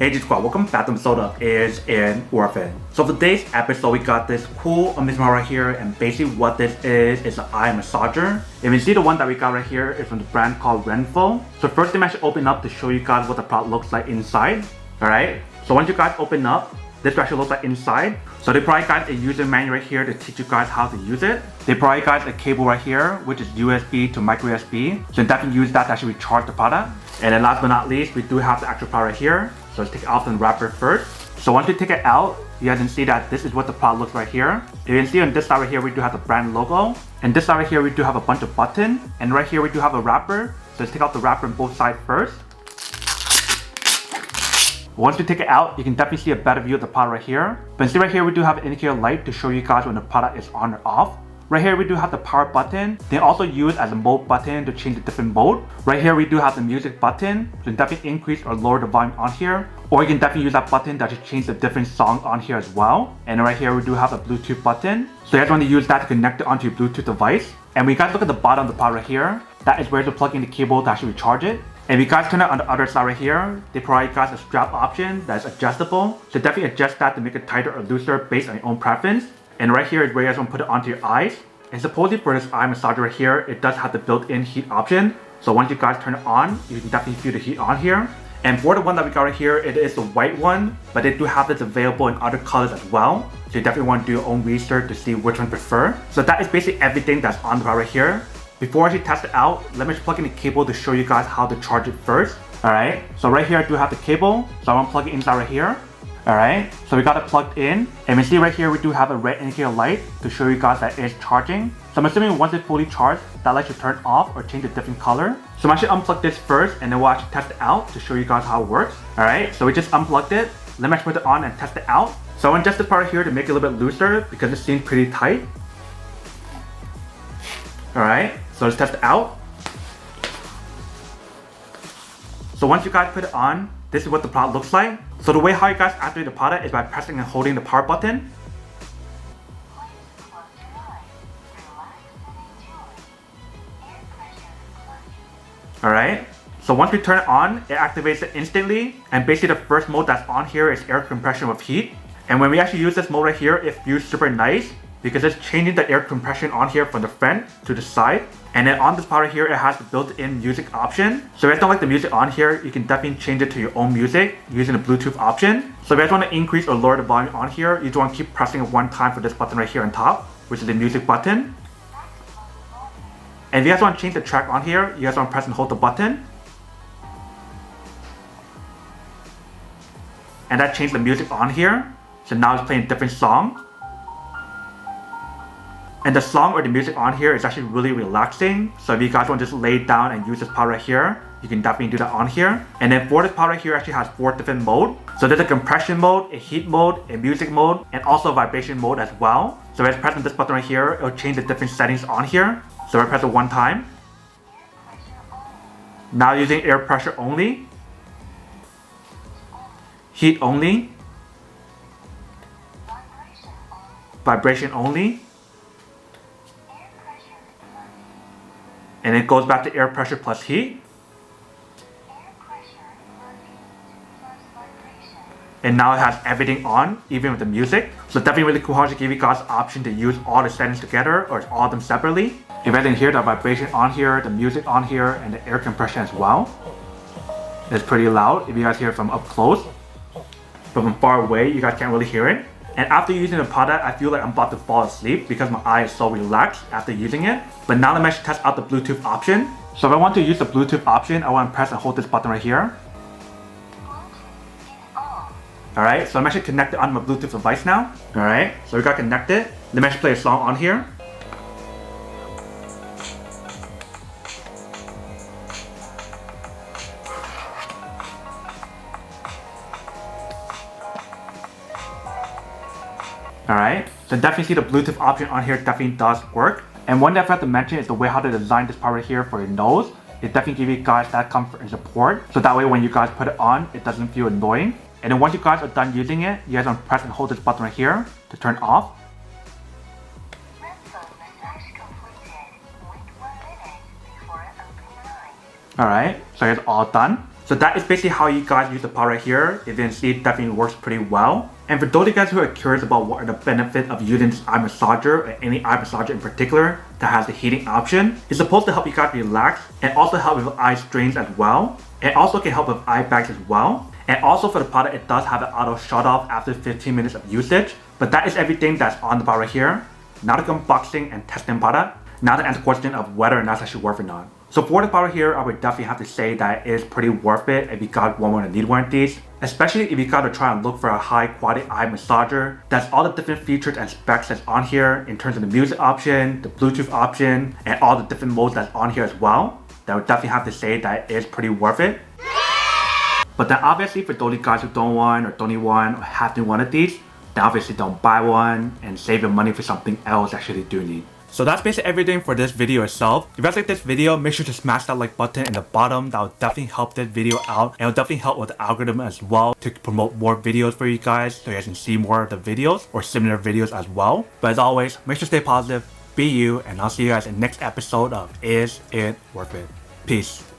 Hey G-Squad, welcome back to the episode of Is an Orphan. So for today's episode, we got this cool amazing model right here, and basically what this is an eye massager. If you see the one that we got right here is from the brand called RENPHO. So first thing I should open up to show you guys what the product looks like inside. Alright, so once you guys open up, this actually looks like inside. So they provide guys a user manual right here to teach you guys how to use it. They provide guys a cable right here, which is USB to micro USB. So you definitely use that to actually recharge the product. And then last but not least, we do have the actual product right here. So let's take it out from the wrapper first. So once you take it out, you guys can see that this is what the product looks right here. You can see on this side right here, we do have the brand logo. And this side right here, we do have a bunch of buttons. And right here, we do have a wrapper. So let's take out the wrapper on both sides first. Once you take it out, you can definitely see a better view of the product right here. But see right here, we do have an indicator light to show you guys when the product is on or off. Right here, we do have the power button. They also use as a mode button to change the different mode. Right here, we do have the music button. So you can definitely increase or lower the volume on here. Or you can definitely use that button to change the different songs on here as well. And right here, we do have a Bluetooth button. So you guys want to use that to connect it onto your Bluetooth device. And when you guys look at the bottom of the product right here, that is where to plug in the cable to actually recharge it. And if you guys turn it on the other side right here, they provide you guys a strap option that is adjustable. So definitely adjust that to make it tighter or looser based on your own preference. And right here is where you guys want to put it onto your eyes. And supposedly for this eye massager right here, it does have the built-in heat option. So once you guys turn it on, you can definitely feel the heat on here. And for the one that we got right here, it is the white one, but they do have this available in other colors as well. So you definitely want to do your own research to see which one you prefer. So that is basically everything that's on the product right here. Before I actually test it out, let me just plug in the cable to show you guys how to charge it first. Alright, so right here I do have the cable, so I'm gonna plug it inside right here. Alright, so we got it plugged in, and we see right here we do have a red indicator light to show you guys that it's charging. So I'm assuming once it's fully charged, that light should turn off or change a different color. So I'm actually unplug this first, and then we'll actually test it out to show you guys how it works. Alright, so we just unplugged it. Let me actually put it on and test it out. So I want just this part here to make it a little bit looser because it seems pretty tight. Alright, so let's test it out. So once you guys put it on, this is what the product looks like. So the way how you guys activate the product is by pressing and holding the power button. Alright, so once we turn it on, it activates it instantly. And basically the first mode that's on here is air compression with heat. And when we actually use this mode right here, it feels super nice because it's changing the air compression on here from the front to the side. And then on this part right here, it has the built-in music option. So if you don't like the music on here, you can definitely change it to your own music using the Bluetooth option. So if you guys want to increase or lower the volume on here, you just want to keep pressing it one time for this button right here on top, which is the music button. And if you guys want to change the track on here, you guys want to press and hold the button. And that changed the music on here. So now it's playing a different song. And the song or the music on here is actually really relaxing. So if you guys want to just lay down and use this part right here, you can definitely do that on here. And then for this part right here actually has 4 different modes. So there's a compression mode, a heat mode, a music mode, and also a vibration mode as well. So if I press on this button right here, it'll change the different settings on here. So if I press it one time. Now using air pressure only, heat only, vibration only, and it goes back to air pressure plus heat. And now it has everything on, even with the music. So definitely really cool how to give you guys the option to use all the settings together or all of them separately. If you can hear the vibration on here, the music on here, and the air compression as well. It's pretty loud if you guys hear it from up close. But from far away, you guys can't really hear it. And after using the product, I feel like I'm about to fall asleep because my eye is so relaxed after using it. But now let me actually test out the Bluetooth option. So if I want to use the Bluetooth option, I want to press and hold this button right here. Alright, so I'm actually connected on my Bluetooth device now. Alright, so we got connected. Let me actually play a song on here. Alright, so definitely see the Bluetooth option on here definitely does work. And one thing I forgot to mention is the way how to design this part right here for your nose. It definitely gives you guys that comfort and support. So that way when you guys put it on, it doesn't feel annoying. And then once you guys are done using it, you guys want to press and hold this button right here to turn off. Alright, so it's all done. So that is basically how you guys use the part right here. If you can see, it definitely works pretty well. And for those of you guys who are curious about what are the benefits of using this eye massager or any eye massager in particular that has the heating option, it's supposed to help you guys relax and also help with eye strains as well. It also can help with eye bags as well. And also for the product, it does have an auto shut off after 15 minutes of usage. But that is everything that's on the product right here. Now the unboxing and testing product. Now to answer the question of whether or not that should work or not. So for the product here, I would definitely have to say that it is pretty worth it if you guys want to need one of these. Especially if you gotta try and look for a high quality eye massager. That's all the different features and specs that's on here in terms of the music option, the Bluetooth option, and all the different modes that's on here as well. That I would definitely have to say that it is pretty worth it. But then obviously for those of you guys who don't want or don't need one or have to one of these, then obviously don't buy one and save your money for something else that you actually do need. So that's basically everything for this video itself. If you guys like this video, make sure to smash that like button in the bottom. That will definitely help this video out, and it will definitely help with the algorithm as well to promote more videos for you guys so you guys can see more of the videos or similar videos as well. But as always, make sure to stay positive, be you, and I'll see you guys in the next episode of Is It Worth It? Peace.